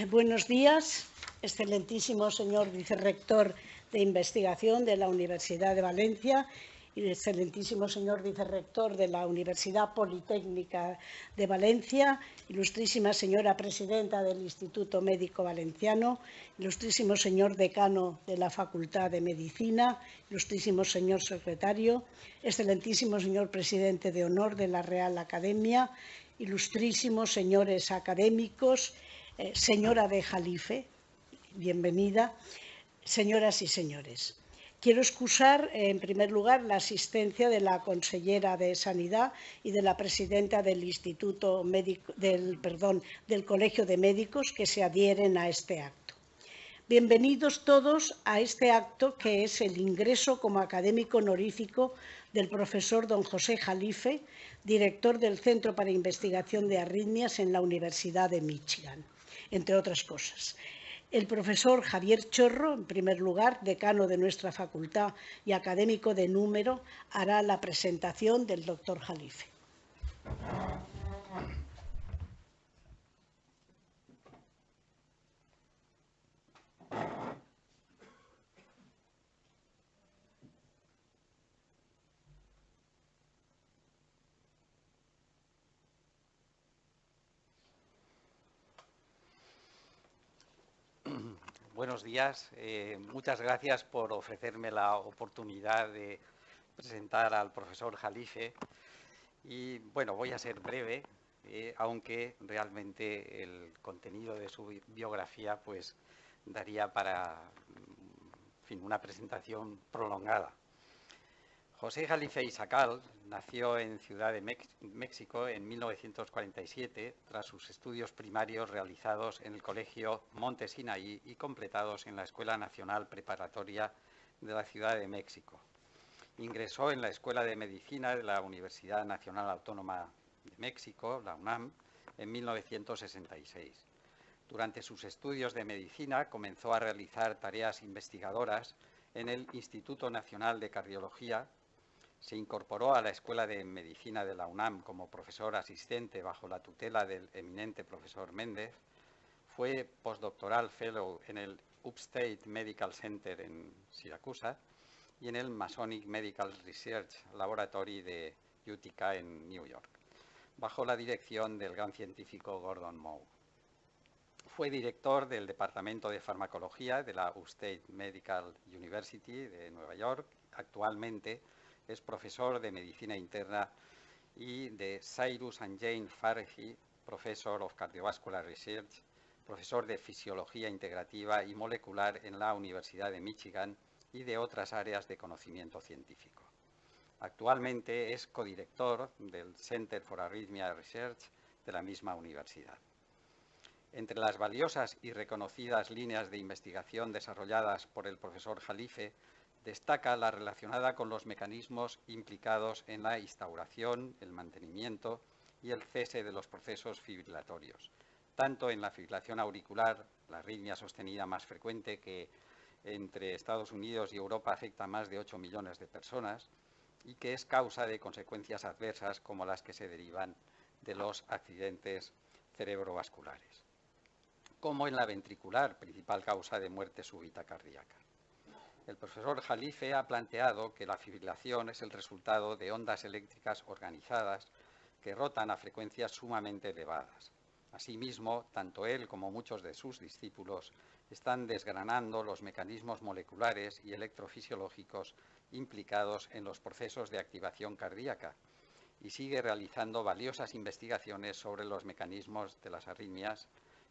Buenos días, excelentísimo señor vicerrector de investigación de la Universidad de Valencia y excelentísimo señor vicerrector de la Universidad Politécnica de Valencia, ilustrísima señora presidenta del Instituto Médico Valenciano, ilustrísimo señor decano de la Facultad de Medicina, ilustrísimo señor secretario, excelentísimo señor presidente de honor de la Real Academia, ilustrísimos señores académicos, señora de Jalife, bienvenida, señoras y señores. Quiero excusar, en primer lugar, la asistencia de la consellera de Sanidad y de la presidenta del del Colegio de Médicos que se adhieren a este acto. Bienvenidos todos a este acto que es el ingreso como académico honorífico del profesor don José Jalife, director del Centro para Investigación de Arritmias en la Universidad de Michigan, entre otras cosas. El profesor Javier Chorro, en primer lugar, decano de nuestra facultad y académico de número, hará la presentación del doctor Jalife. Buenos días. Muchas gracias por ofrecerme la oportunidad de presentar al profesor Jalife. Y bueno, voy a ser breve, aunque realmente el contenido de su biografía pues daría para una presentación prolongada. José Jalife Issacal nació en Ciudad de México en 1947 tras sus estudios primarios realizados en el Colegio Monte Sinaí y completados en la Escuela Nacional Preparatoria de la Ciudad de México. Ingresó en la Escuela de Medicina de la Universidad Nacional Autónoma de México, la UNAM, en 1966. Durante sus estudios de medicina comenzó a realizar tareas investigadoras en el Instituto Nacional de Cardiología. Se incorporó a la Escuela de Medicina de la UNAM como profesor asistente bajo la tutela del eminente profesor Méndez. Fue postdoctoral fellow en el Upstate Medical Center en Siracusa y en el Masonic Medical Research Laboratory de Utica en New York, bajo la dirección del gran científico Gordon Moe. Fue director del Departamento de Farmacología de la Upstate Medical University de Nueva York. Actualmente es profesor de Medicina Interna y de Cyrus and Jane Farhi, Professor of Cardiovascular Research, profesor de Fisiología Integrativa y Molecular en la Universidad de Michigan y de otras áreas de conocimiento científico. Actualmente es codirector del Center for Arrhythmia Research de la misma universidad. Entre las valiosas y reconocidas líneas de investigación desarrolladas por el profesor Jalife, destaca la relacionada con los mecanismos implicados en la instauración, el mantenimiento y el cese de los procesos fibrilatorios, tanto en la fibrilación auricular, la arritmia sostenida más frecuente que entre Estados Unidos y Europa afecta a más de 8 millones de personas y que es causa de consecuencias adversas como las que se derivan de los accidentes cerebrovasculares, como en la ventricular, principal causa de muerte súbita cardíaca. El profesor Jalife ha planteado que la fibrilación es el resultado de ondas eléctricas organizadas que rotan a frecuencias sumamente elevadas. Asimismo, tanto él como muchos de sus discípulos están desgranando los mecanismos moleculares y electrofisiológicos implicados en los procesos de activación cardíaca y sigue realizando valiosas investigaciones sobre los mecanismos de las arritmias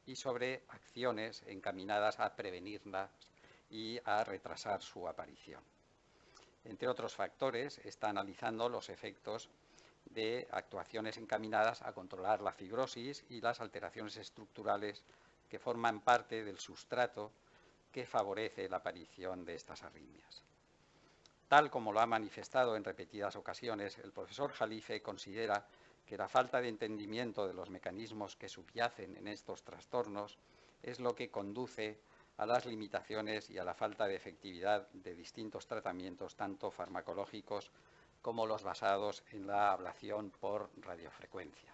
y sobre acciones encaminadas a prevenirlas y a retrasar su aparición. Entre otros factores, está analizando los efectos de actuaciones encaminadas a controlar la fibrosis y las alteraciones estructurales que forman parte del sustrato que favorece la aparición de estas arritmias. Tal como lo ha manifestado en repetidas ocasiones, el profesor Jalife considera que la falta de entendimiento de los mecanismos que subyacen en estos trastornos es lo que conduce a las limitaciones y a la falta de efectividad de distintos tratamientos, tanto farmacológicos como los basados en la ablación por radiofrecuencia.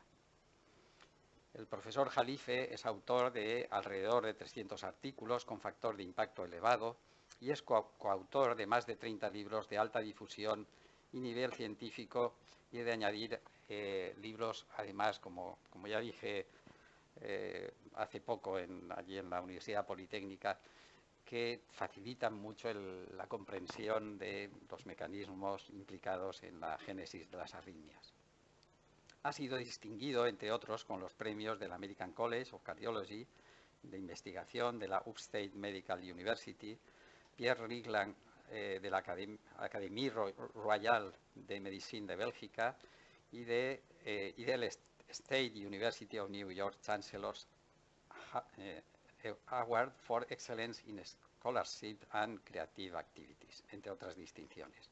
El profesor Jalife es autor de alrededor de 300 artículos con factor de impacto elevado y es coautor de más de 30 libros de alta difusión y nivel científico, y he de añadir libros, además, como ya dije hace poco allí en la Universidad Politécnica, que facilitan mucho la comprensión de los mecanismos implicados en la génesis de las arritmias. Ha sido distinguido, entre otros, con los premios del American College of Cardiology, de investigación de la Upstate Medical University, Pierre Rigland de la Académie Royale de Medicine de Bélgica y del State University of New York Chancellor's Award for Excellence in Scholarship and Creative Activities, entre otras distinciones.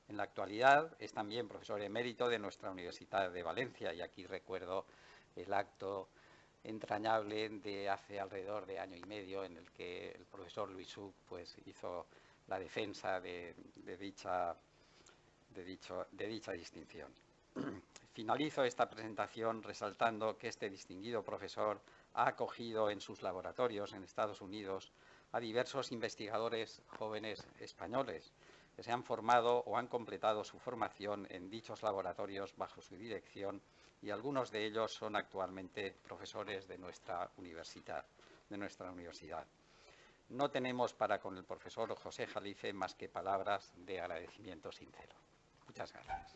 En la actualidad es también profesor emérito de nuestra Universidad de Valencia, y aquí recuerdo el acto entrañable de hace alrededor de año y medio en el que el profesor Luis Huc pues hizo la defensa de dicha distinción. Finalizo esta presentación resaltando que este distinguido profesor ha acogido en sus laboratorios en Estados Unidos a diversos investigadores jóvenes españoles que se han formado o han completado su formación en dichos laboratorios bajo su dirección, y algunos de ellos son actualmente profesores de nuestra universidad. No tenemos para con el profesor José Jalife más que palabras de agradecimiento sincero. Muchas gracias.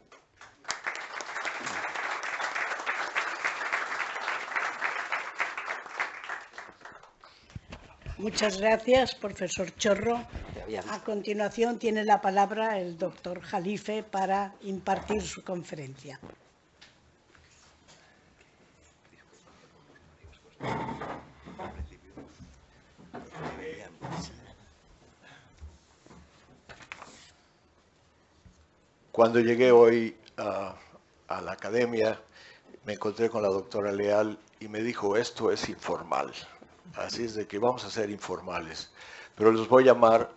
Muchas gracias, profesor Chorro. A continuación tiene la palabra el doctor Jalife para impartir su conferencia. Cuando llegué hoy a la academia, me encontré con la doctora Leal y me dijo, esto es informal. Así es de que vamos a ser informales. Pero los voy a llamar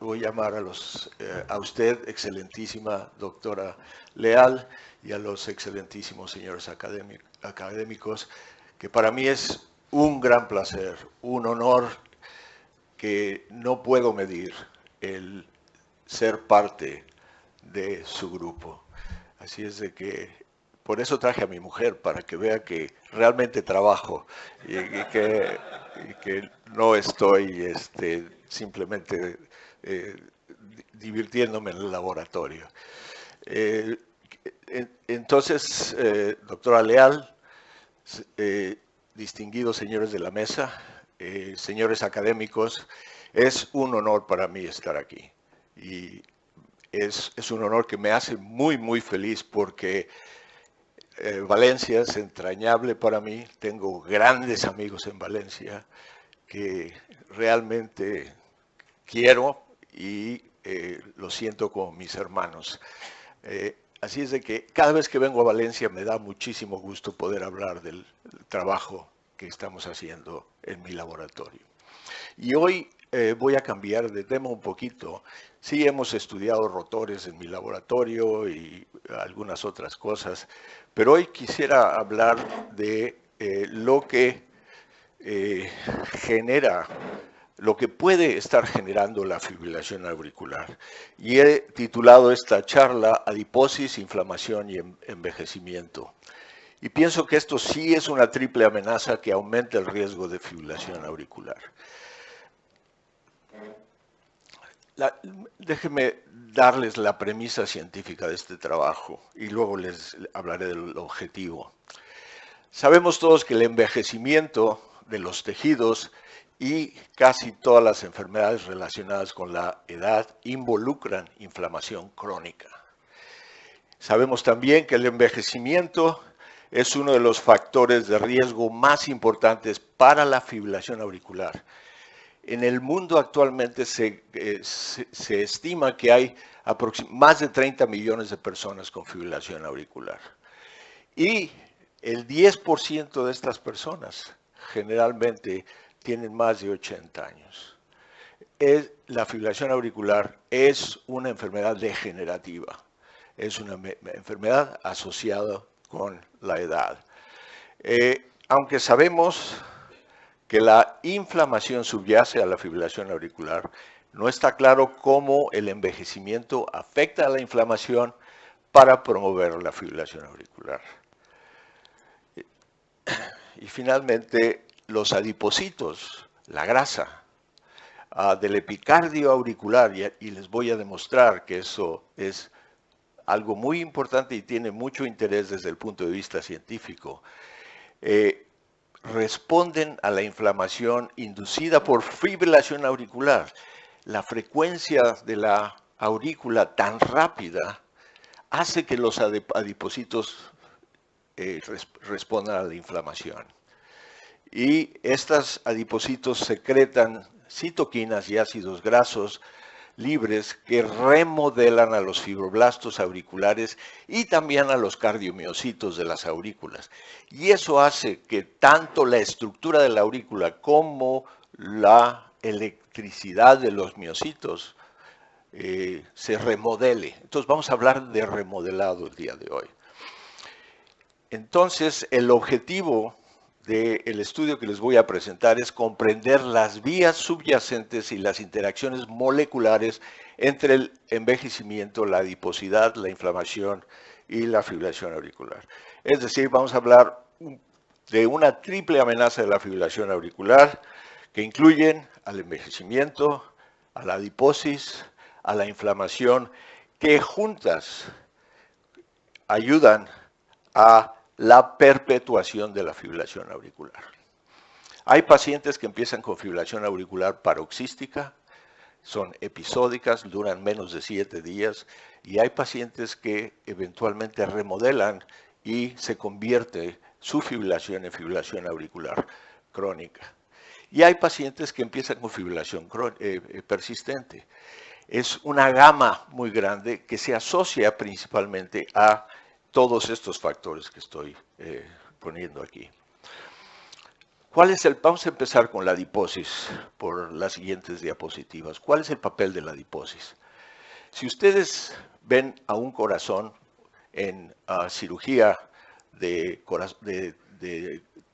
a usted, excelentísima doctora Leal, y a los excelentísimos señores académicos, que para mí es un gran placer, un honor que no puedo medir el ser parte de su grupo. Así es de que por eso traje a mi mujer, para que vea que realmente trabajo y que no estoy simplemente divirtiéndome en el laboratorio. Entonces, doctora Leal, distinguidos señores de la mesa, señores académicos, es un honor para mí estar aquí. Y es un honor que me hace muy, muy feliz, porque Valencia es entrañable para mí. Tengo grandes amigos en Valencia que realmente quiero y lo siento como mis hermanos. Así es de que cada vez que vengo a Valencia me da muchísimo gusto poder hablar del trabajo que estamos haciendo en mi laboratorio. Y hoy voy a cambiar de tema un poquito. Sí, hemos estudiado rotores en mi laboratorio y algunas otras cosas, pero hoy quisiera hablar de lo que lo que puede estar generando la fibrilación auricular. Y he titulado esta charla Adiposis, inflamación y envejecimiento. Y pienso que esto sí es una triple amenaza que aumenta el riesgo de fibrilación auricular. Déjenme darles la premisa científica de este trabajo y luego les hablaré del objetivo. Sabemos todos que el envejecimiento de los tejidos y casi todas las enfermedades relacionadas con la edad involucran inflamación crónica. Sabemos también que el envejecimiento es uno de los factores de riesgo más importantes para la fibrilación auricular. En el mundo actualmente se estima que hay más de 30 millones de personas con fibrilación auricular. Y el 10% de estas personas generalmente tienen más de 80 años. La fibrilación auricular es una enfermedad degenerativa. Es una enfermedad asociada con la edad. aunque sabemos que la inflamación subyace a la fibrilación auricular, no está claro cómo el envejecimiento afecta a la inflamación para promover la fibrilación auricular. Y finalmente, los adipocitos, la grasa del epicardio auricular, y les voy a demostrar que eso es algo muy importante y tiene mucho interés desde el punto de vista científico, responden a la inflamación inducida por fibrilación auricular. La frecuencia de la aurícula tan rápida hace que los adipocitos respondan a la inflamación. Y estos adipocitos secretan citoquinas y ácidos grasos libres que remodelan a los fibroblastos auriculares y también a los cardiomiocitos de las aurículas. Y eso hace que tanto la estructura de la aurícula como la electricidad de los miocitos se remodele. Entonces vamos a hablar de remodelado el día de hoy. Entonces el objetivo del estudio que les voy a presentar es comprender las vías subyacentes y las interacciones moleculares entre el envejecimiento, la adiposidad, la inflamación y la fibrilación auricular. Es decir, vamos a hablar de una triple amenaza de la fibrilación auricular que incluyen al envejecimiento, a la adiposis, a la inflamación, que juntas ayudan a la perpetuación de la fibrilación auricular. Hay pacientes que empiezan con fibrilación auricular paroxística, son episódicas, duran menos de 7 días, y hay pacientes que eventualmente remodelan y se convierte su fibrilación en fibrilación auricular crónica. Y hay pacientes que empiezan con fibrilación persistente. Es una gama muy grande que se asocia principalmente a todos estos factores que estoy poniendo aquí. Vamos a empezar con la adiposis por las siguientes diapositivas. ¿Cuál es el papel de la adiposis? Si ustedes ven a un corazón en cirugía de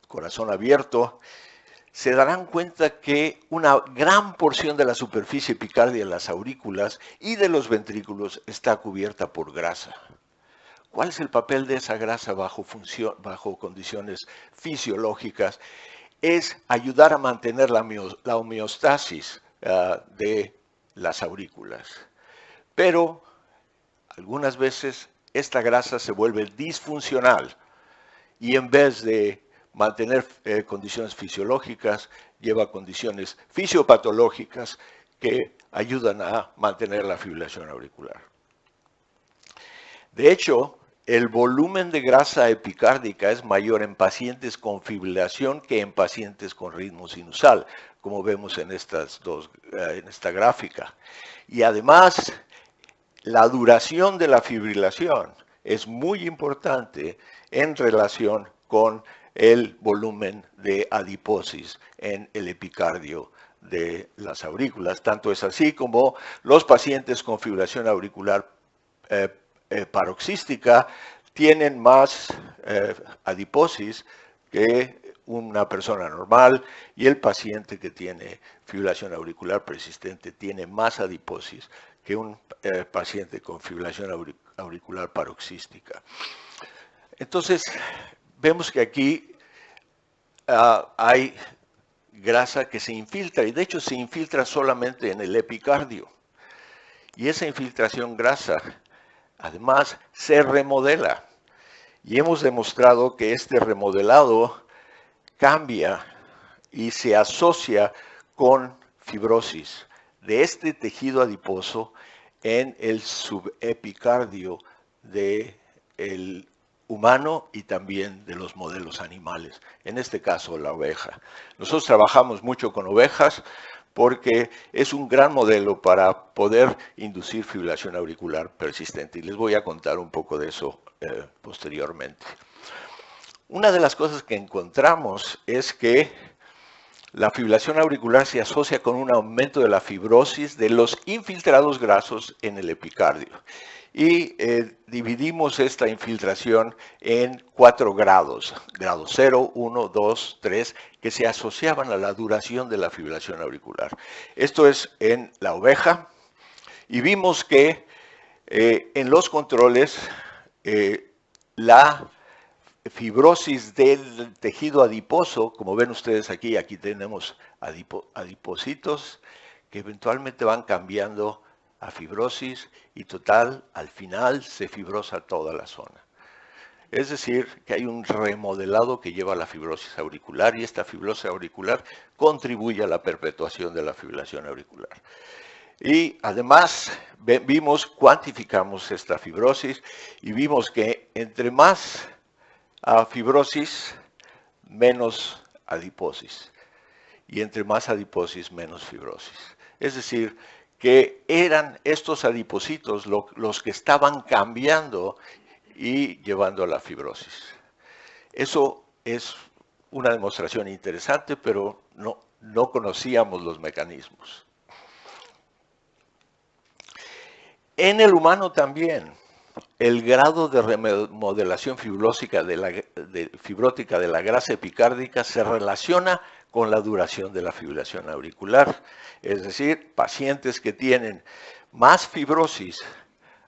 corazón abierto, se darán cuenta que una gran porción de la superficie epicárdia de las aurículas y de los ventrículos está cubierta por grasa. ¿Cuál es el papel de esa grasa bajo condiciones fisiológicas? Es ayudar a mantener la homeostasis de las aurículas. Pero algunas veces esta grasa se vuelve disfuncional y en vez de mantener condiciones fisiológicas, lleva a condiciones fisiopatológicas que ayudan a mantener la fibrilación auricular. De hecho, el volumen de grasa epicárdica es mayor en pacientes con fibrilación que en pacientes con ritmo sinusal, como vemos en esta gráfica. Y además, la duración de la fibrilación es muy importante en relación con el volumen de adiposis en el epicardio de las aurículas. Tanto es así como los pacientes con fibrilación auricular paroxística tienen más adiposis que una persona normal, y el paciente que tiene fibrilación auricular persistente tiene más adiposis que un paciente con fibrilación auricular paroxística. Entonces, vemos que aquí hay grasa que se infiltra, y de hecho se infiltra solamente en el epicardio. Y esa infiltración grasa además se remodela, y hemos demostrado que este remodelado cambia y se asocia con fibrosis de este tejido adiposo en el subepicardio del humano y también de los modelos animales, en este caso la oveja. Nosotros trabajamos mucho con ovejas porque es un gran modelo para poder inducir fibrilación auricular persistente, y les voy a contar un poco de eso posteriormente. Una de las cosas que encontramos es que la fibrilación auricular se asocia con un aumento de la fibrosis de los infiltrados grasos en el epicardio. Y dividimos esta infiltración en 4 grados, grado 0, 1, 2, 3, que se asociaban a la duración de la fibrilación auricular. Esto es en la oveja, y vimos que en los controles la fibrosis del tejido adiposo, como ven ustedes aquí tenemos adipocitos que eventualmente van cambiando a fibrosis y total, al final se fibrosa toda la zona. Es decir, que hay un remodelado que lleva a la fibrosis auricular y esta fibrosis auricular contribuye a la perpetuación de la fibrilación auricular. Y además cuantificamos esta fibrosis y vimos que entre más fibrosis, menos adiposis. Y entre más adiposis, menos fibrosis. Es decir, que eran estos adipocitos los que estaban cambiando y llevando a la fibrosis. Eso es una demostración interesante, pero no conocíamos los mecanismos. En el humano también, el grado de remodelación fibrótica de la grasa epicárdica se relaciona con la duración de la fibrilación auricular. Es decir, pacientes que tienen más fibrosis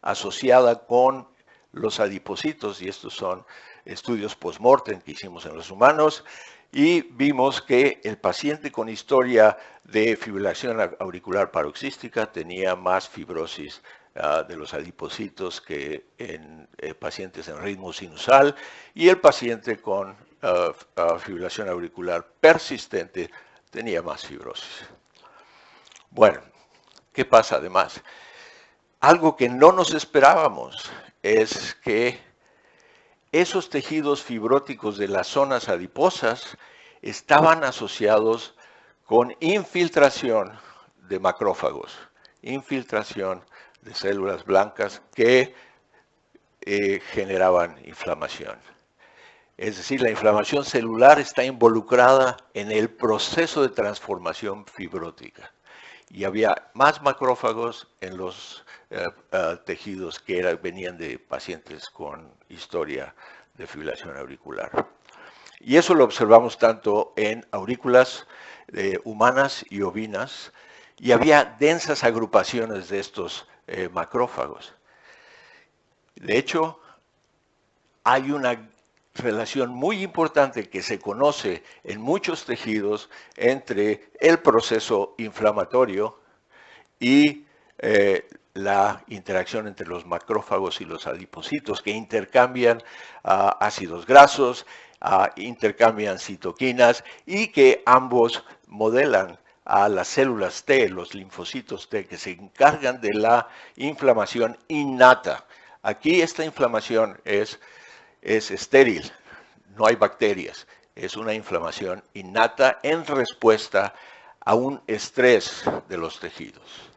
asociada con los adipocitos, y estos son estudios post-mortem que hicimos en los humanos, y vimos que el paciente con historia de fibrilación auricular paroxística tenía más fibrosis de los adipocitos que en pacientes en ritmo sinusal, y el paciente con fibrilación auricular persistente tenía más fibrosis. Bueno, ¿qué pasa además? Algo que no nos esperábamos es que esos tejidos fibróticos de las zonas adiposas estaban asociados con infiltración de macrófagos, infiltración de células blancas que generaban inflamación. Es decir, la inflamación celular está involucrada en el proceso de transformación fibrótica. Y había más macrófagos en los tejidos que venían de pacientes con historia de fibrilación auricular. Y eso lo observamos tanto en aurículas humanas y ovinas, y había densas agrupaciones de estos macrófagos. De hecho, hay una relación muy importante que se conoce en muchos tejidos entre el proceso inflamatorio y la interacción entre los macrófagos y los adipocitos, que intercambian ácidos grasos, intercambian citoquinas, y que ambos modelan a las células T, los linfocitos T, que se encargan de la inflamación innata. Aquí esta inflamación es estéril, no hay bacterias, es una inflamación innata en respuesta a un estrés de los tejidos.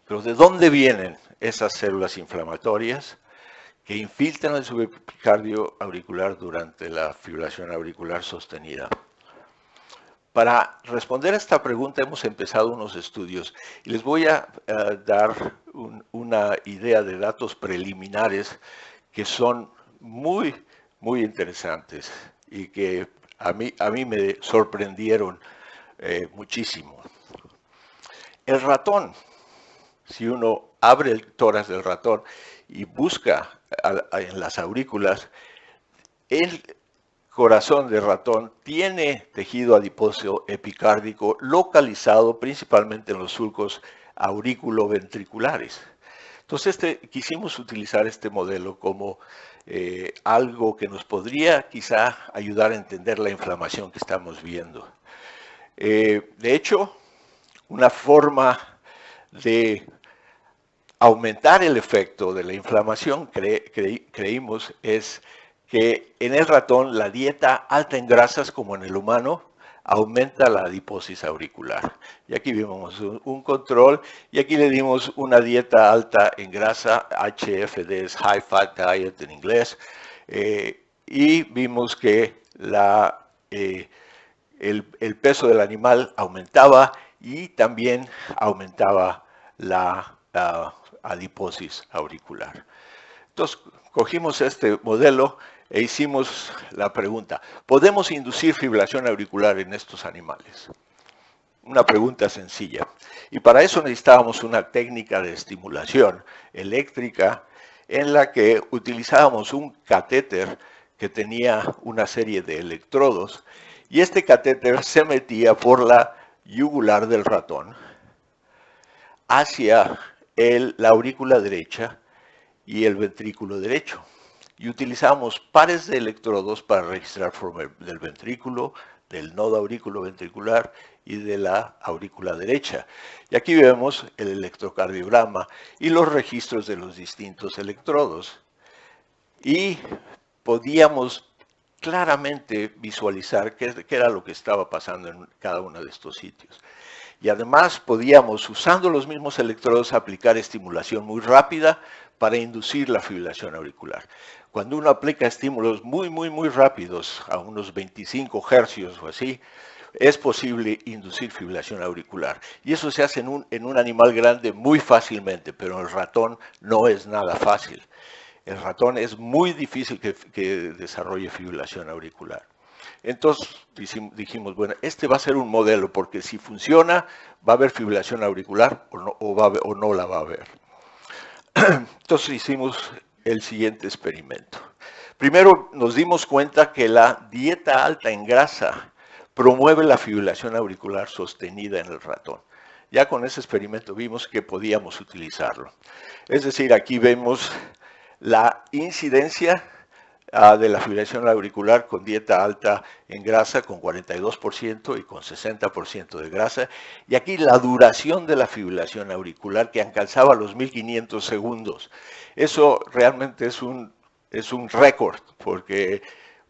Pero ¿de dónde vienen esas células inflamatorias que infiltran el subepicardio auricular durante la fibrilación auricular sostenida? Para responder a esta pregunta hemos empezado unos estudios y les voy a dar una idea de datos preliminares que son muy interesantes y que a mí me sorprendieron muchísimo. El ratón, si uno abre el tórax del ratón y busca en las aurículas, el corazón de ratón tiene tejido adiposo epicárdico localizado principalmente en los surcos aurículo-ventriculares. Entonces quisimos utilizar este modelo como algo que nos podría quizá ayudar a entender la inflamación que estamos viendo. De hecho, una forma de aumentar el efecto de la inflamación, creímos, es que en el ratón la dieta alta en grasas, como en el humano, aumenta la adiposis auricular. Y aquí vimos un control, y aquí le dimos una dieta alta en grasa, HFD es High Fat Diet en inglés, y vimos que el peso del animal aumentaba y también aumentaba la adiposis auricular. Entonces, cogimos este modelo e hicimos la pregunta, ¿podemos inducir fibrilación auricular en estos animales? Una pregunta sencilla. Y para eso necesitábamos una técnica de estimulación eléctrica en la que utilizábamos un catéter que tenía una serie de electrodos y este catéter se metía por la yugular del ratón hacia la aurícula derecha y el ventrículo derecho. Y utilizamos pares de electrodos para registrar forma del ventrículo, del nodo aurículo-ventricular y de la aurícula derecha. Y aquí vemos el electrocardiograma y los registros de los distintos electrodos. Y podíamos claramente visualizar qué era lo que estaba pasando en cada uno de estos sitios. Y además podíamos, usando los mismos electrodos, aplicar estimulación muy rápida para inducir la fibrilación auricular. Cuando uno aplica estímulos muy rápidos, a unos 25 hercios o así, es posible inducir fibrilación auricular. Y eso se hace en un animal grande muy fácilmente, pero en el ratón no es nada fácil. El ratón es muy difícil que desarrolle fibrilación auricular. Entonces dijimos, bueno, este va a ser un modelo, porque si funciona, va a haber fibrilación auricular o no la va a haber. Entonces hicimos el siguiente experimento. Primero nos dimos cuenta que la dieta alta en grasa promueve la fibrilación auricular sostenida en el ratón. Ya con ese experimento vimos que podíamos utilizarlo. Es decir, aquí vemos la incidencia de la fibrilación auricular con dieta alta en grasa con 42% y con 60% de grasa. Y aquí la duración de la fibrilación auricular que alcanzaba los 1500 segundos. Eso realmente es un récord, porque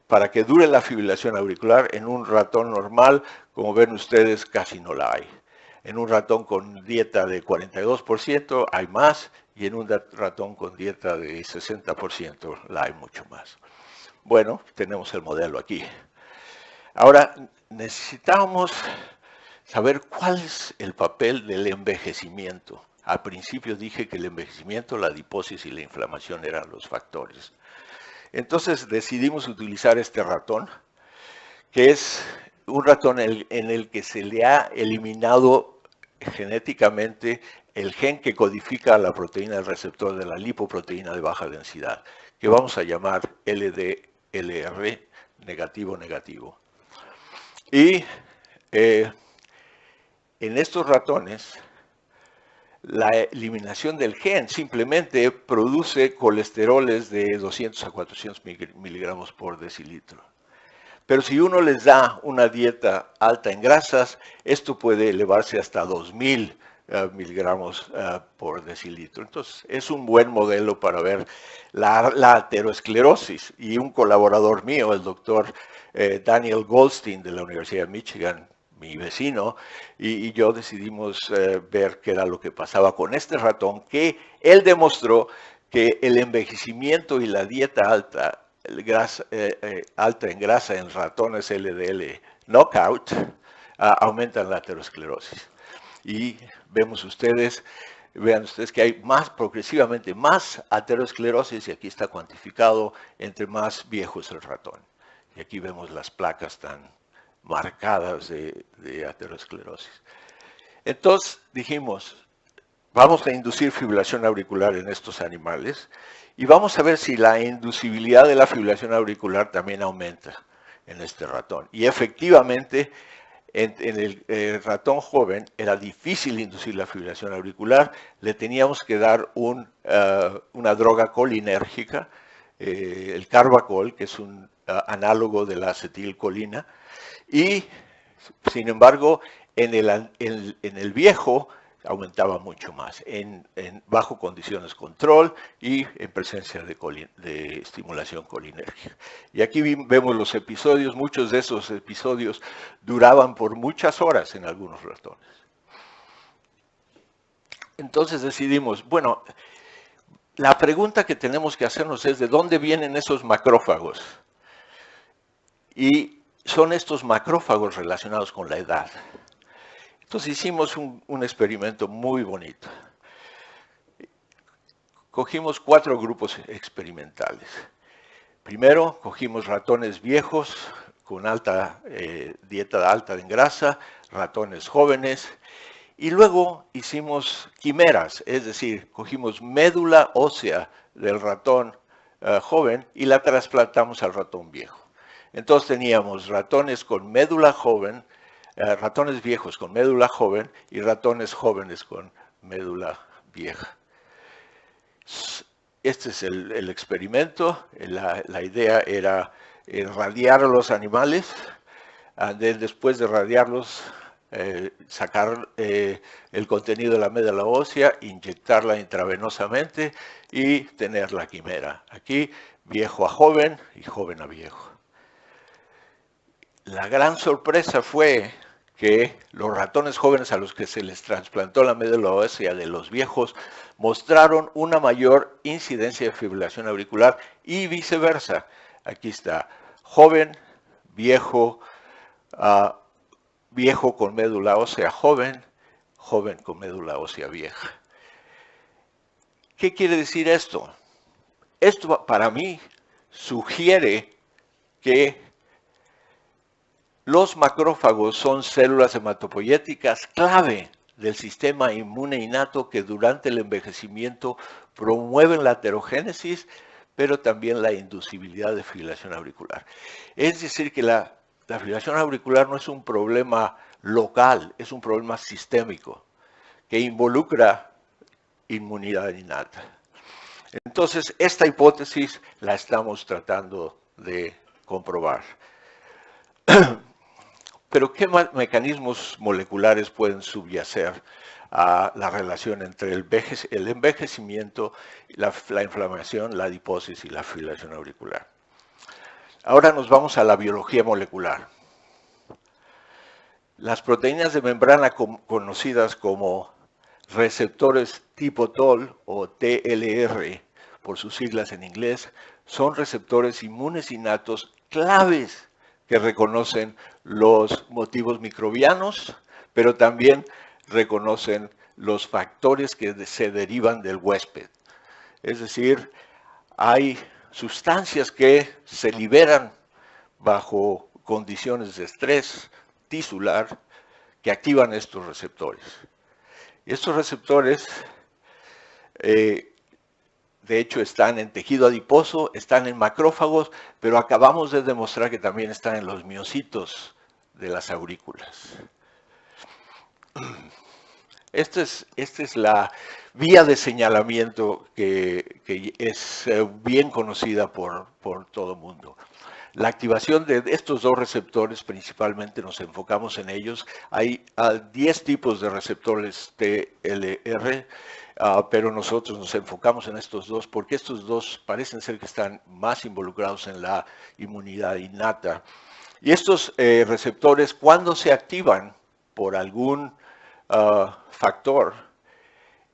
para que dure la fibrilación auricular en un ratón normal, como ven ustedes, casi no la hay. En un ratón con dieta de 42% hay más, y en un ratón con dieta de 60% la hay mucho más. Bueno, tenemos el modelo aquí. Ahora, necesitamos saber cuál es el papel del envejecimiento. Al principio dije que el envejecimiento, la adiposis y la inflamación eran los factores. Entonces decidimos utilizar este ratón, que es un ratón en el que se le ha eliminado genéticamente el gen que codifica la proteína del receptor de la lipoproteína de baja densidad, que vamos a llamar LDLR negativo. Y en estos ratones, la eliminación del gen simplemente produce colesteroles de 200 a 400 miligramos por decilitro. Pero si uno les da una dieta alta en grasas, esto puede elevarse hasta 2000 miligramos por decilitro. Entonces, es un buen modelo para ver la aterosclerosis. Y un colaborador mío, el doctor Daniel Goldstein de la Universidad de Michigan, mi vecino, y yo decidimos ver qué era lo que pasaba con este ratón, que él demostró que el envejecimiento y la dieta alta en grasa en ratones LDL knockout aumentan la aterosclerosis. Y vean ustedes que hay progresivamente más aterosclerosis, y aquí está cuantificado entre más viejo es el ratón. Y aquí vemos las placas tan marcadas de aterosclerosis. Entonces dijimos, vamos a inducir fibrilación auricular en estos animales y vamos a ver si la inducibilidad de la fibrilación auricular también aumenta en este ratón. Y efectivamente, en el ratón joven era difícil inducir la fibrilación auricular, le teníamos que dar una droga colinérgica, el Carbachol, que es un análogo de la acetilcolina, y sin embargo en el viejo aumentaba mucho más, bajo condiciones control y en presencia de estimulación colinérgica. Y aquí vemos los episodios, muchos de esos episodios duraban por muchas horas en algunos ratones. Entonces decidimos, bueno, la pregunta que tenemos que hacernos es ¿de dónde vienen esos macrófagos? Y son estos macrófagos relacionados con la edad. Entonces hicimos un experimento muy bonito. Cogimos 4 grupos experimentales. Primero, cogimos ratones viejos con dieta alta en grasa, ratones jóvenes, y luego hicimos quimeras, es decir, cogimos médula ósea del ratón joven y la trasplantamos al ratón viejo. Entonces teníamos ratones con médula joven, ratones viejos con médula joven y ratones jóvenes con médula vieja. Este es el experimento. La idea era radiar a los animales, después de radiarlos, sacar el contenido de la médula ósea, inyectarla intravenosamente y tener la quimera. Aquí, viejo a joven y joven a viejo. La gran sorpresa fue que los ratones jóvenes a los que se les trasplantó la médula ósea de los viejos mostraron una mayor incidencia de fibrilación auricular y viceversa. Aquí está, joven, viejo, viejo con médula ósea joven, joven con médula ósea vieja. ¿Qué quiere decir esto? Esto para mí sugiere que los macrófagos son células hematopoyéticas clave del sistema inmune innato que durante el envejecimiento promueven la aterogénesis, pero también la inducibilidad de fibrilación auricular. Es decir, que la fibrilación auricular no es un problema local, es un problema sistémico que involucra inmunidad innata. Entonces, esta hipótesis la estamos tratando de comprobar. Pero ¿qué mecanismos moleculares pueden subyacer a la relación entre el envejecimiento, la inflamación, la adiposis y la fibrilación auricular? Ahora nos vamos a la biología molecular. Las proteínas de membrana conocidas como receptores tipo TOL o TLR, por sus siglas en inglés, son receptores inmunes innatos claves que reconocen los motivos microbianos, pero también reconocen los factores que se derivan del huésped. Es decir, hay sustancias que se liberan bajo condiciones de estrés tisular que activan estos receptores. Y estos receptores, de hecho, están en tejido adiposo, están en macrófagos, pero acabamos de demostrar que también están en los miocitos de las aurículas. Esta es la vía de señalamiento que es bien conocida por todo el mundo. La activación de estos 2 receptores, principalmente nos enfocamos en ellos. Hay 10 tipos de receptores TLR, pero nosotros nos enfocamos en estos 2 porque estos 2 parecen ser que están más involucrados en la inmunidad innata. Y estos receptores, cuando se activan por algún factor,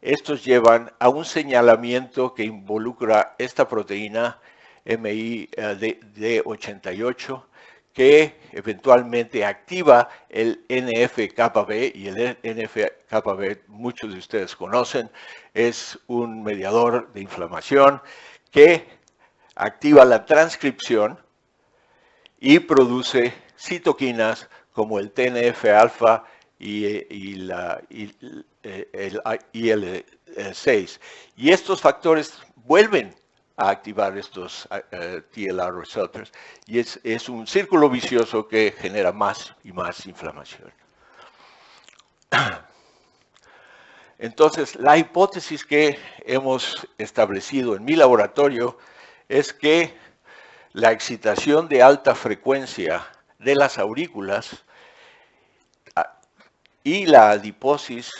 estos llevan a un señalamiento que involucra esta proteína MID88, que eventualmente activa el NF-κB, y el NF-κB muchos de ustedes conocen, es un mediador de inflamación que activa la transcripción y produce citoquinas como el TNF-alfa y el IL-6. Y estos factores vuelven a activar estos TLR receptors y es un círculo vicioso que genera más y más inflamación. Entonces, la hipótesis que hemos establecido en mi laboratorio es que la excitación de alta frecuencia de las aurículas y la adiposis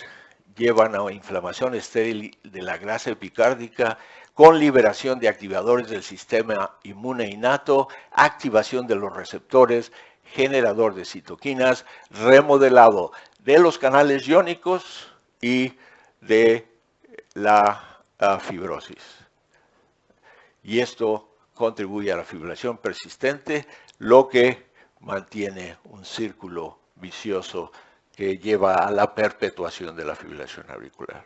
llevan a inflamación estéril de la grasa epicárdica con liberación de activadores del sistema inmune innato, activación de los receptores, generador de citoquinas, remodelado de los canales iónicos y de la fibrosis. Y esto contribuye a la fibrilación persistente, lo que mantiene un círculo vicioso que lleva a la perpetuación de la fibrilación auricular.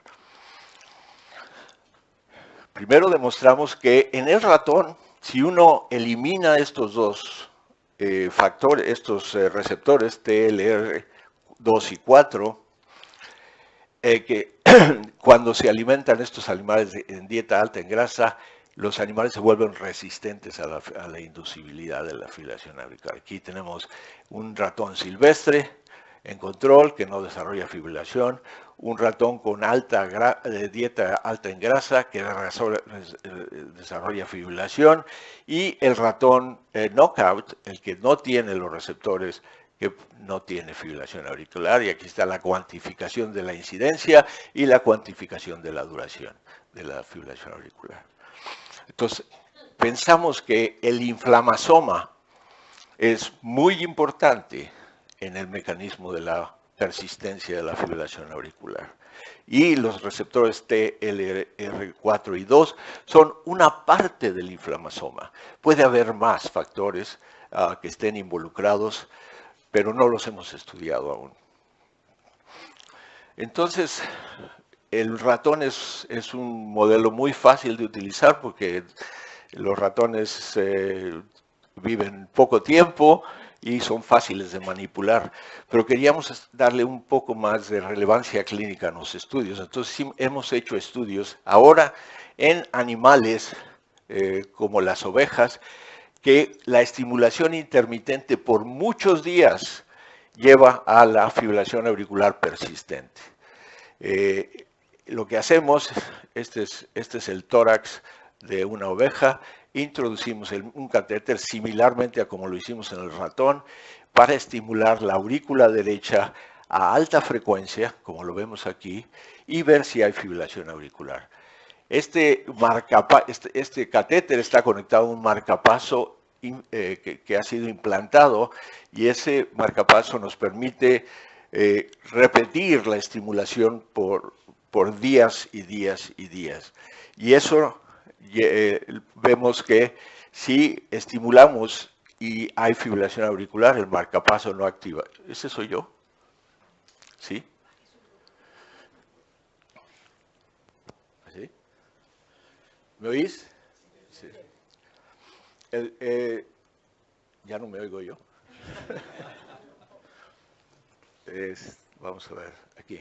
Primero demostramos que en el ratón, si uno elimina estos dos factores, estos receptores TLR2 y 4, que cuando se alimentan estos animales en dieta alta en grasa, los animales se vuelven resistentes a la inducibilidad de la fibrilación auricular. Aquí tenemos un ratón silvestre en control que no desarrolla fibrilación, un ratón con dieta alta en grasa que desarrolla fibrilación, y el ratón knockout, el que no tiene los receptores, que no tiene fibrilación auricular, y aquí está la cuantificación de la incidencia y la cuantificación de la duración de la fibrilación auricular. Entonces, pensamos que el inflamasoma es muy importante en el mecanismo de la persistencia de la fibrilación auricular. Y los receptores TLR4 y 2 son una parte del inflamasoma. Puede haber más factores que estén involucrados, pero no los hemos estudiado aún. Entonces, el ratón es un modelo muy fácil de utilizar porque los ratones viven poco tiempo y son fáciles de manipular, pero queríamos darle un poco más de relevancia clínica a los estudios. Entonces sí, hemos hecho estudios ahora en animales como las ovejas, que la estimulación intermitente por muchos días lleva a la fibrilación auricular persistente. Lo que hacemos, este es el tórax de una oveja, introducimos un catéter similarmente a como lo hicimos en el ratón para estimular la aurícula derecha a alta frecuencia, como lo vemos aquí, y ver si hay fibrilación auricular. Este catéter está conectado a un marcapaso que ha sido implantado, y ese marcapaso nos permite repetir la estimulación por días y días y días. Y eso vemos que si estimulamos y hay fibrilación auricular, el marcapaso no activa. ¿Ese soy yo? ¿Sí? ¿Sí? ¿Me oís? Sí. Ya no me oigo yo. Vamos a ver aquí.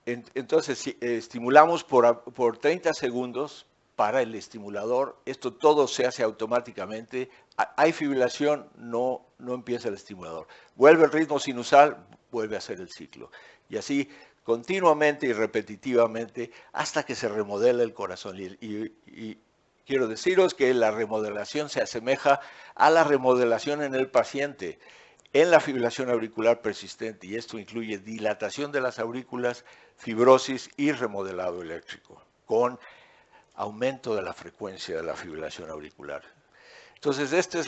Entonces, si estimulamos por 30 segundos para el estimulador, esto todo se hace automáticamente. Hay fibrilación, no empieza el estimulador. Vuelve el ritmo sinusal, vuelve a hacer el ciclo. Y así continuamente y repetitivamente hasta que se remodela el corazón. Y quiero deciros que la remodelación se asemeja a la remodelación en el paciente en la fibrilación auricular persistente, y esto incluye dilatación de las aurículas, fibrosis y remodelado eléctrico, con aumento de la frecuencia de la fibrilación auricular. Entonces, este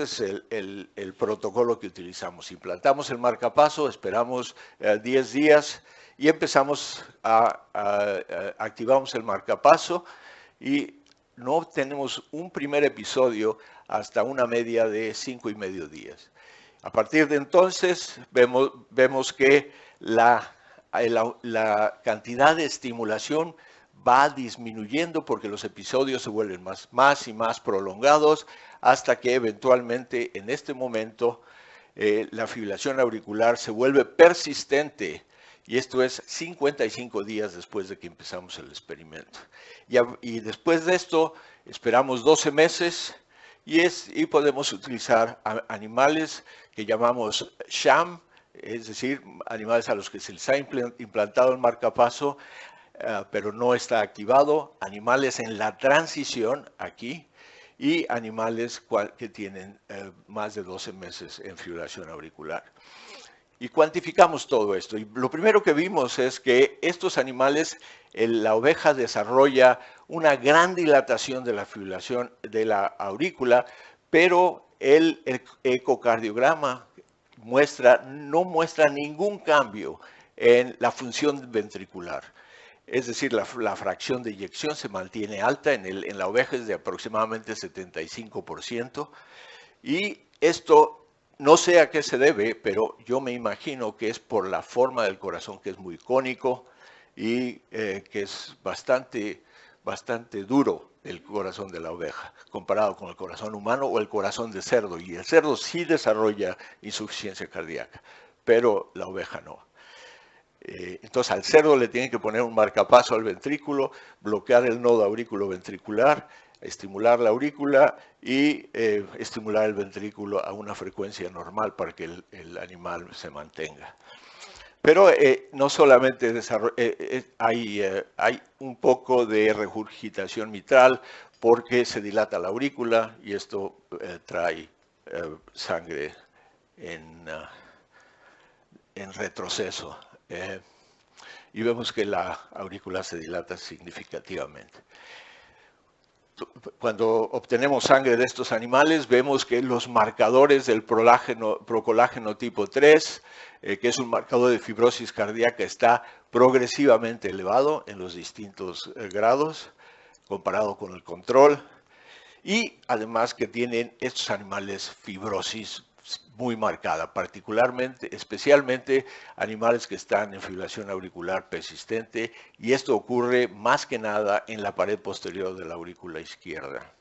es el protocolo que utilizamos. Implantamos el marcapaso, esperamos 10 días y empezamos activamos el marcapaso, y no tenemos un primer episodio hasta una media de 5,5 días. A partir de entonces vemos que la cantidad de estimulación va disminuyendo porque los episodios se vuelven más y más prolongados, hasta que eventualmente en este momento la fibrilación auricular se vuelve persistente, y esto es 55 días después de que empezamos el experimento. Y después de esto esperamos 12 meses y podemos utilizar animales que llamamos sham, es decir, animales a los que se les ha implantado el marcapaso, pero no está activado, animales en la transición aquí, y animales que tienen más de 12 meses en fibrilación auricular. Y cuantificamos todo esto. Y lo primero que vimos es que estos animales, la oveja desarrolla una gran dilatación de la fibrilación de la aurícula, pero el ecocardiograma no muestra ningún cambio en la función ventricular. Es decir, la fracción de eyección se mantiene alta, en la oveja es de aproximadamente 75%, y esto No sé a qué se debe, pero yo me imagino que es por la forma del corazón, que es muy cónico y que es bastante duro el corazón de la oveja, comparado con el corazón humano o el corazón de cerdo. Y el cerdo sí desarrolla insuficiencia cardíaca, pero la oveja no. Entonces al cerdo le tienen que poner un marcapaso al ventrículo, bloquear el nodo aurículo-ventricular, estimular la aurícula y estimular el ventrículo a una frecuencia normal para que el animal se mantenga. Pero no solamente hay un poco de regurgitación mitral porque se dilata la aurícula y esto trae sangre en retroceso. Y vemos que la aurícula se dilata significativamente. Cuando obtenemos sangre de estos animales, vemos que los marcadores del procolágeno tipo 3, que es un marcador de fibrosis cardíaca, está progresivamente elevado en los distintos grados, comparado con el control. Y además que tienen estos animales fibrosis muy marcada, especialmente animales que están en fibrilación auricular persistente, y esto ocurre más que nada en la pared posterior de la aurícula izquierda.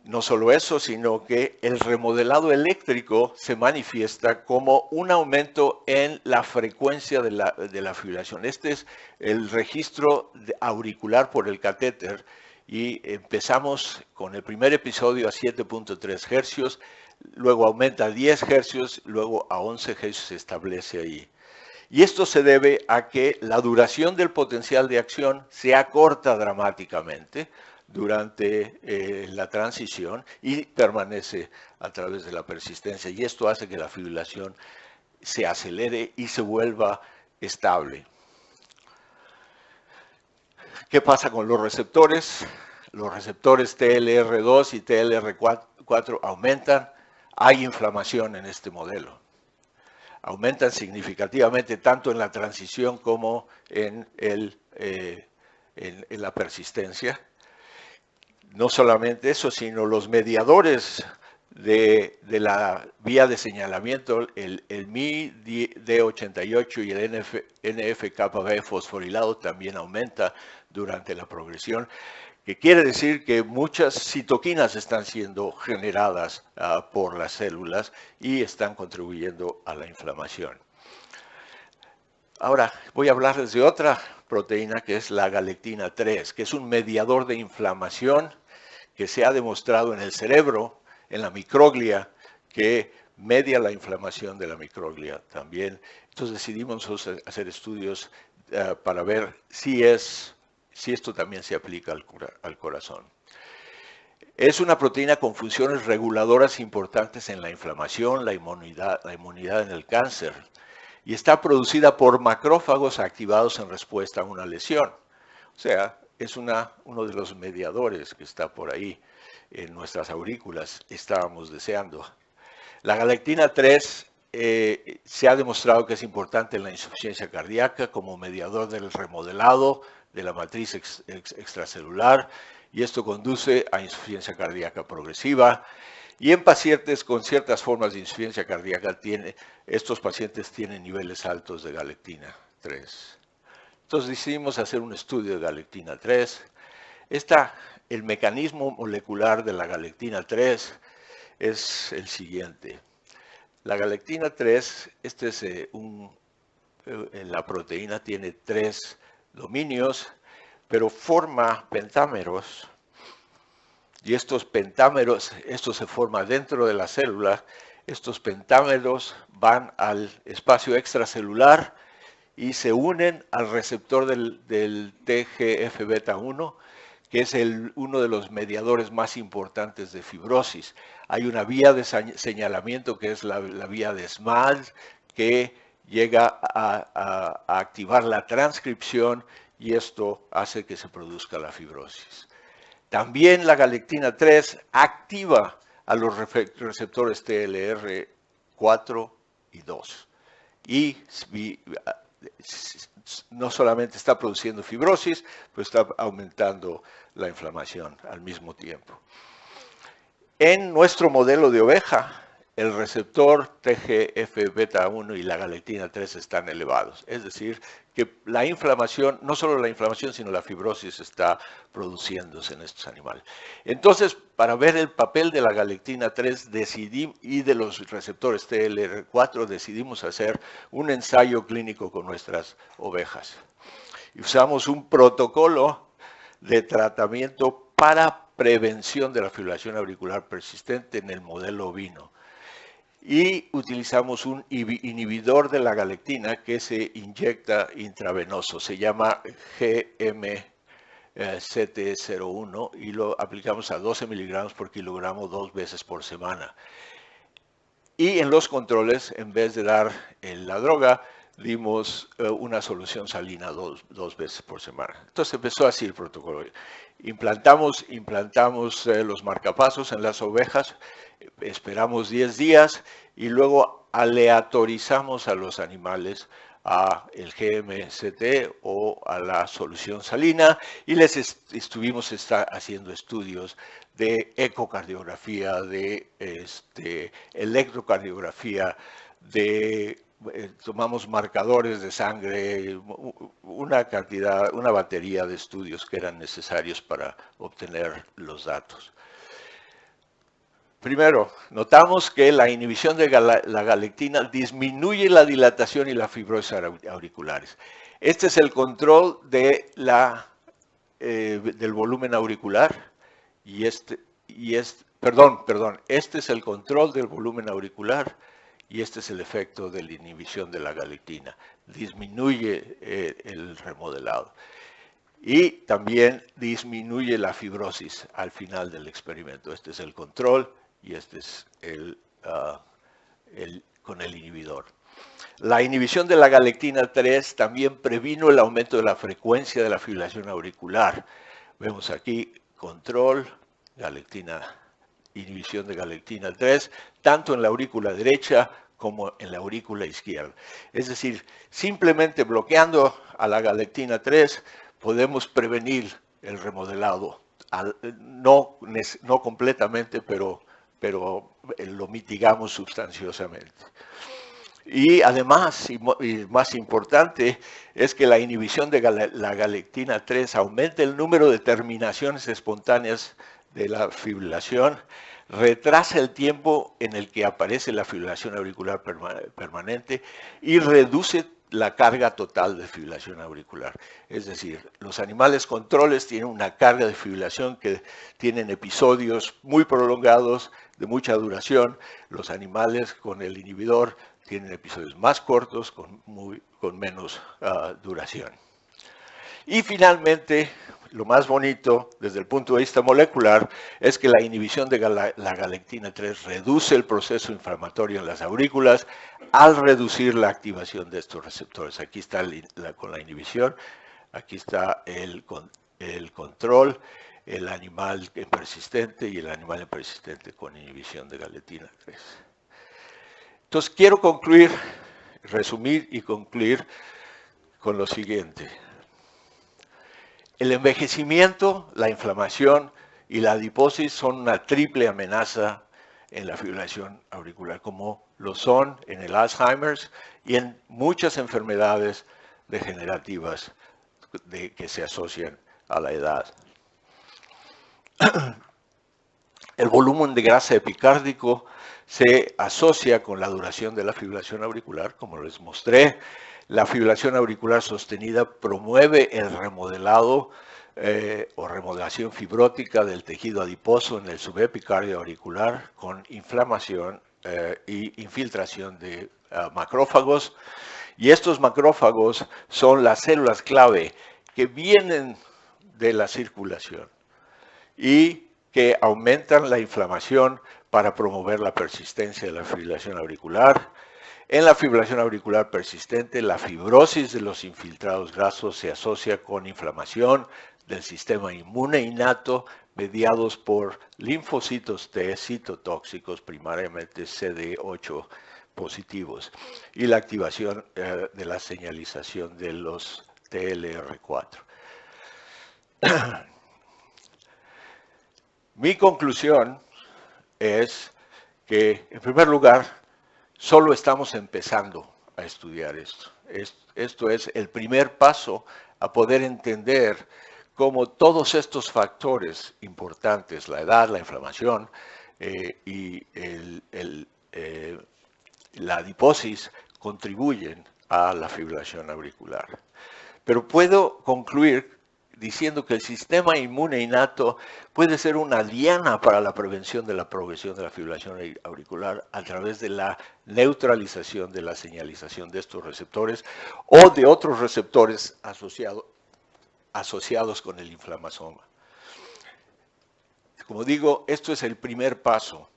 No solo eso, sino que el remodelado eléctrico se manifiesta como un aumento en la frecuencia de la fibrilación. Este es el registro auricular por el catéter y empezamos con el primer episodio a 7.3 hercios, luego aumenta a 10 hercios, luego a 11 hercios se establece ahí. Y esto se debe a que la duración del potencial de acción se acorta dramáticamente durante la transición y permanece a través de la persistencia. Y esto hace que la fibrilación se acelere y se vuelva estable. ¿Qué pasa con los receptores? Los receptores TLR2 y TLR4 aumentan. Hay inflamación en este modelo. Aumentan significativamente tanto en la transición como en la persistencia. No solamente eso, sino los mediadores de la vía de señalamiento, el MI-D88 y el NF-κB fosforilado también aumenta durante la progresión, que quiere decir que muchas citoquinas están siendo generadas por las células y están contribuyendo a la inflamación. Ahora voy a hablarles de otra proteína que es la galectina 3, que es un mediador de inflamación que se ha demostrado en el cerebro, en la microglia, que media la inflamación de la microglia también. Entonces decidimos hacer estudios para ver si esto también se aplica al corazón. Es una proteína con funciones reguladoras importantes en la inflamación, la inmunidad en el cáncer, y está producida por macrófagos activados en respuesta a una lesión. O sea, es uno de los mediadores que está por ahí en nuestras aurículas, estábamos deseando. La galectina 3 se ha demostrado que es importante en la insuficiencia cardíaca como mediador del remodelado de la matriz extracelular, y esto conduce a insuficiencia cardíaca progresiva. Y en pacientes con ciertas formas de insuficiencia cardíaca, estos pacientes tienen niveles altos de galectina 3. Entonces decidimos hacer un estudio de galectina 3. El mecanismo molecular de la galectina 3 es el siguiente. La galectina 3, la proteína tiene 3 dominios, pero forma pentámeros. Y estos pentámeros, esto se forma dentro de la célula. Estos pentámeros van al espacio extracelular y se unen al receptor del TGF-beta1, que es uno de los mediadores más importantes de fibrosis. Hay una vía de señalamiento que es la vía de SMAD, que llega a activar la transcripción y esto hace que se produzca la fibrosis. También la galectina 3 activa a los receptores TLR4 y 2. Y no solamente está produciendo fibrosis, pero está aumentando la inflamación al mismo tiempo. En nuestro modelo de oveja, el receptor TGF-beta 1 y la galectina 3 están elevados. Es decir, que la inflamación, no solo la inflamación, sino la fibrosis está produciéndose en estos animales. Entonces, para ver el papel de la galectina 3 y de los receptores TLR4, decidimos hacer un ensayo clínico con nuestras ovejas. Y usamos un protocolo de tratamiento para prevención de la fibrilación auricular persistente en el modelo ovino. Y utilizamos un inhibidor de la galectina que se inyecta intravenoso, se llama GMCT01 y lo aplicamos a 12 miligramos por kilogramo 2 veces por semana. Y en los controles, en vez de dar la droga, dimos una solución salina dos veces por semana. Entonces empezó así el protocolo. Implantamos los marcapasos en las ovejas, esperamos 10 días y luego aleatorizamos a los animales a el GMCT o a la solución salina y les estuvimos haciendo estudios de ecocardiografía, de electrocardiografía, tomamos marcadores de sangre, una batería de estudios que eran necesarios para obtener los datos. Primero, notamos que la inhibición de la galectina disminuye la dilatación y la fibrosis auriculares. Este es el control de del volumen auricular este es el control del volumen auricular y este es el efecto de la inhibición de la galectina. Disminuye el remodelado. Y también disminuye la fibrosis al final del experimento. Este es el control y este es con el inhibidor. La inhibición de la galectina 3 también previno el aumento de la frecuencia de la fibrilación auricular. Vemos aquí control, inhibición de galectina 3, tanto en la aurícula derecha como en la aurícula izquierda. Es decir, simplemente bloqueando a la galectina 3 podemos prevenir el remodelado, no completamente, pero lo mitigamos sustanciosamente. Y además, y más importante, es que la inhibición de la galectina 3 aumenta el número de terminaciones espontáneas de la fibrilación, retrasa el tiempo en el que aparece la fibrilación auricular permanente y reduce la carga total de fibrilación auricular. Es decir, los animales controles tienen una carga de fibrilación que tienen episodios muy prolongados, de mucha duración. Los animales con el inhibidor tienen episodios más cortos, con menos duración. Y finalmente, lo más bonito desde el punto de vista molecular es que la inhibición de la galectina 3 reduce el proceso inflamatorio en las aurículas al reducir la activación de estos receptores. Aquí está con la inhibición, aquí está el control, el animal persistente y el animal persistente con inhibición de galectina 3. Entonces quiero resumir y concluir con lo siguiente. El envejecimiento, la inflamación y la adiposis son una triple amenaza en la fibrilación auricular, como lo son en el Alzheimer's y en muchas enfermedades degenerativas que se asocian a la edad. El volumen de grasa epicárdico se asocia con la duración de la fibrilación auricular, como les mostré. La fibrilación auricular sostenida promueve el remodelado o remodelación fibrótica del tejido adiposo en el subepicardio auricular con inflamación y infiltración de macrófagos. Y estos macrófagos son las células clave que vienen de la circulación y que aumentan la inflamación para promover la persistencia de la fibrilación auricular. En la fibrilación auricular persistente, la fibrosis de los infiltrados grasos se asocia con inflamación del sistema inmune innato mediados por linfocitos T citotóxicos, primariamente CD8 positivos, y la activación de la señalización de los TLR4. Mi conclusión es que, en primer lugar, solo estamos empezando a estudiar esto. Esto es el primer paso a poder entender cómo todos estos factores importantes, la edad, la inflamación y la adiposis, contribuyen a la fibrilación auricular. Pero puedo concluir diciendo que el sistema inmune innato puede ser una diana para la prevención de la progresión de la fibrilación auricular a través de la neutralización de la señalización de estos receptores o de otros receptores asociados con el inflamasoma. Como digo, esto es el primer paso.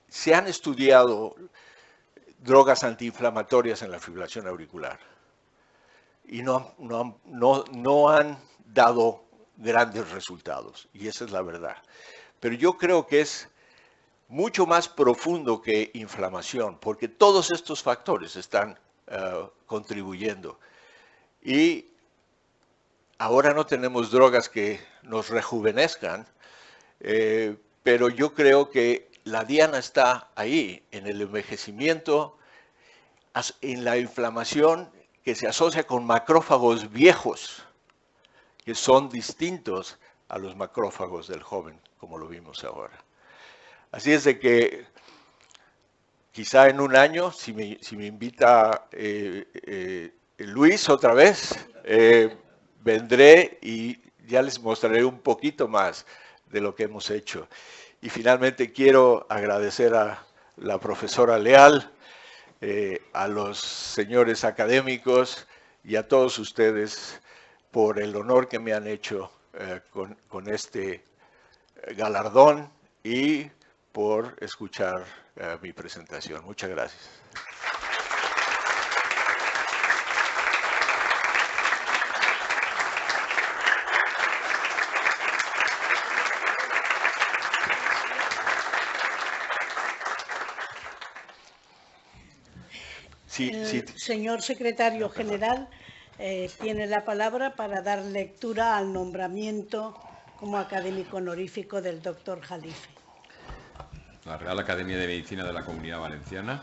Se han estudiado drogas antiinflamatorias en la fibrilación auricular y no han dado grandes resultados, y esa es la verdad. Pero yo creo que es mucho más profundo que inflamación, porque todos estos factores están contribuyendo. Y ahora no tenemos drogas que nos rejuvenezcan, pero yo creo que la diana está ahí, en el envejecimiento, en la inflamación que se asocia con macrófagos viejos, que son distintos a los macrófagos del joven, como lo vimos ahora. Así es de que quizá en un año, si me invita Luis otra vez, vendré y ya les mostraré un poquito más de lo que hemos hecho. Y finalmente quiero agradecer a la profesora Leal, a los señores académicos y a todos ustedes por el honor que me han hecho con este galardón y por escuchar mi presentación. Muchas gracias. Señor secretario general, tiene la palabra para dar lectura al nombramiento como académico honorífico del doctor Jalife. La Real Academia de Medicina de la Comunidad Valenciana,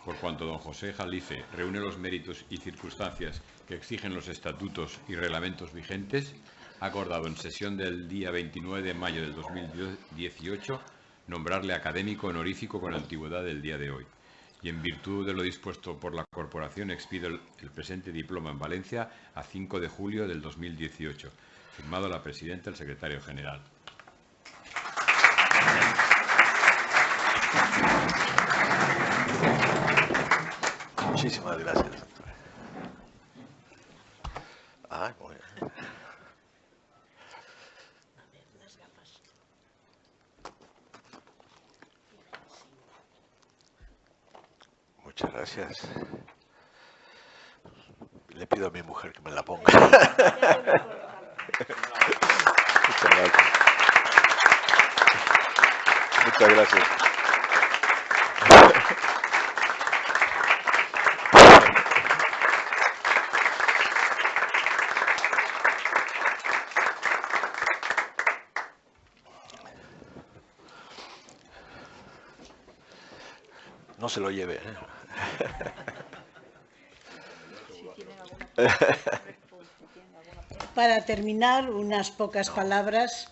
por cuanto don José Jalife reúne los méritos y circunstancias que exigen los estatutos y reglamentos vigentes, ha acordado en sesión del día 29 de mayo del 2018 nombrarle académico honorífico con antigüedad del día de hoy. Y en virtud de lo dispuesto por la Corporación expido el presente diploma en Valencia a 5 de julio del 2018. Firmado la presidenta y el secretario general. Muchísimas gracias. Ay, muy bien. Muchas gracias. Le pido a mi mujer que me la ponga. Muchas gracias. Muchas gracias. No se lo lleve, ¿eh? Para terminar, unas pocas palabras.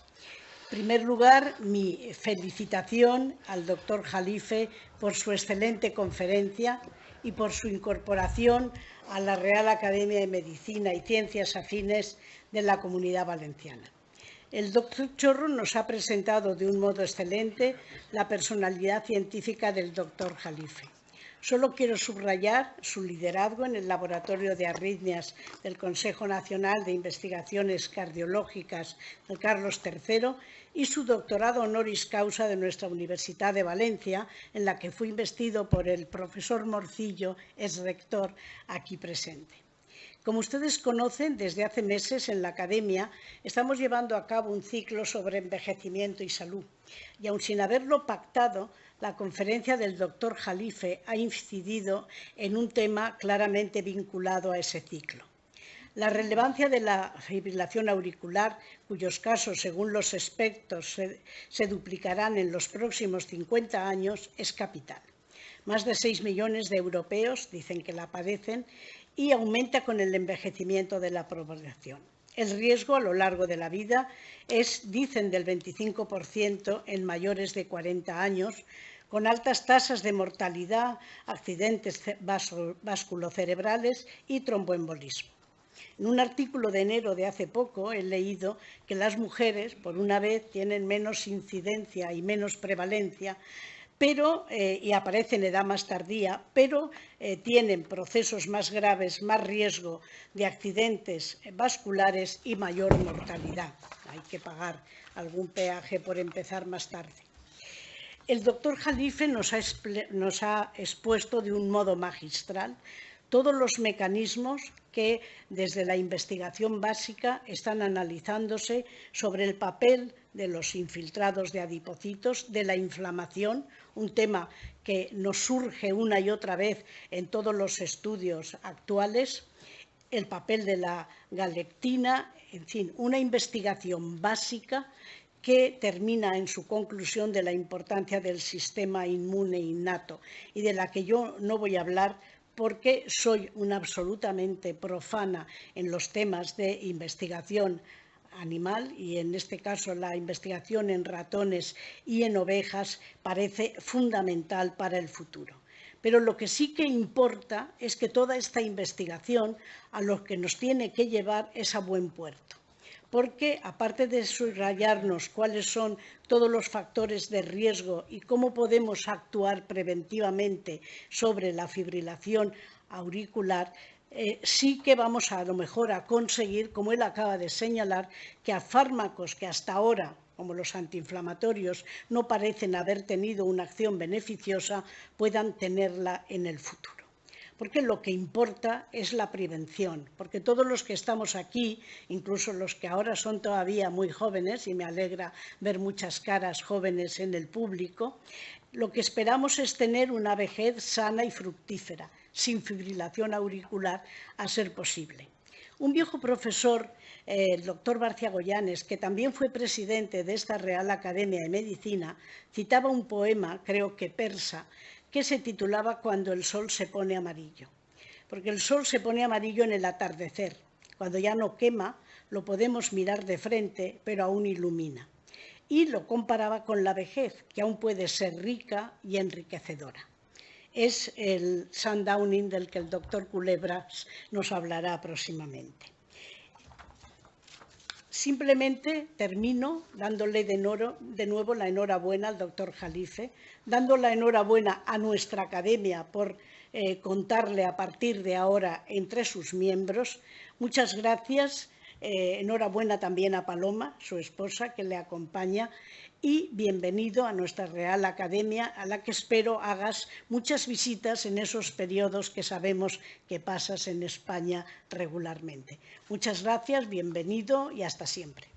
En primer lugar, mi felicitación al doctor Jalife por su excelente conferencia y por su incorporación a la Real Academia de Medicina y Ciencias Afines de la Comunidad Valenciana. El doctor Chorro nos ha presentado de un modo excelente la personalidad científica del doctor Jalife. Solo quiero subrayar su liderazgo en el Laboratorio de Arritmias del Consejo Nacional de Investigaciones Cardiológicas del Carlos III y su doctorado honoris causa de nuestra Universidad de Valencia, en la que fue investido por el profesor Morcillo, ex rector aquí presente. Como ustedes conocen, desde hace meses en la Academia estamos llevando a cabo un ciclo sobre envejecimiento y salud. Y aun sin haberlo pactado, la conferencia del doctor Jalife ha incidido en un tema claramente vinculado a ese ciclo. La relevancia de la fibrilación auricular, cuyos casos, según los expertos, se duplicarán en los próximos 50 años, es capital. Más de 6 millones de europeos dicen que la padecen y aumenta con el envejecimiento de la población. El riesgo a lo largo de la vida es, dicen, del 25% en mayores de 40 años, con altas tasas de mortalidad, accidentes vasculocerebrales y tromboembolismo. En un artículo de enero de hace poco he leído que las mujeres, por una vez, tienen menos incidencia y menos prevalencia, y aparece en edad más tardía, pero tienen procesos más graves, más riesgo de accidentes vasculares y mayor mortalidad. Hay que pagar algún peaje por empezar más tarde. El doctor Jalife nos ha expuesto de un modo magistral todos los mecanismos que desde la investigación básica están analizándose sobre el papel de los infiltrados de adipocitos, de la inflamación, un tema que nos surge una y otra vez en todos los estudios actuales, el papel de la galectina, en fin, una investigación básica que termina en su conclusión de la importancia del sistema inmune innato y de la que yo no voy a hablar porque soy una absolutamente profana en los temas de investigación animal y en este caso la investigación en ratones y en ovejas parece fundamental para el futuro. Pero lo que sí que importa es que toda esta investigación a lo que nos tiene que llevar es a buen puerto. Porque, aparte de subrayarnos cuáles son todos los factores de riesgo y cómo podemos actuar preventivamente sobre la fibrilación auricular, sí que vamos a lo mejor a conseguir, como él acaba de señalar, que a fármacos que hasta ahora, como los antiinflamatorios, no parecen haber tenido una acción beneficiosa, puedan tenerla en el futuro. Porque lo que importa es la prevención, porque todos los que estamos aquí, incluso los que ahora son todavía muy jóvenes, y me alegra ver muchas caras jóvenes en el público, lo que esperamos es tener una vejez sana y fructífera, sin fibrilación auricular, a ser posible. Un viejo profesor, el doctor Barciagoyanes, que también fue presidente de esta Real Academia de Medicina, citaba un poema, creo que persa, que se titulaba Cuando el sol se pone amarillo. Porque el sol se pone amarillo en el atardecer. Cuando ya no quema, lo podemos mirar de frente, pero aún ilumina. Y lo comparaba con la vejez, que aún puede ser rica y enriquecedora. Es el sundowning del que el doctor Culebras nos hablará próximamente. Simplemente termino dándole de nuevo la enhorabuena al doctor Jalife, dando la enhorabuena a nuestra academia por contarle a partir de ahora entre sus miembros. Muchas gracias, enhorabuena también a Paloma, su esposa, que le acompaña, y bienvenido a nuestra Real Academia, a la que espero hagas muchas visitas en esos periodos que sabemos que pasas en España regularmente. Muchas gracias, bienvenido y hasta siempre.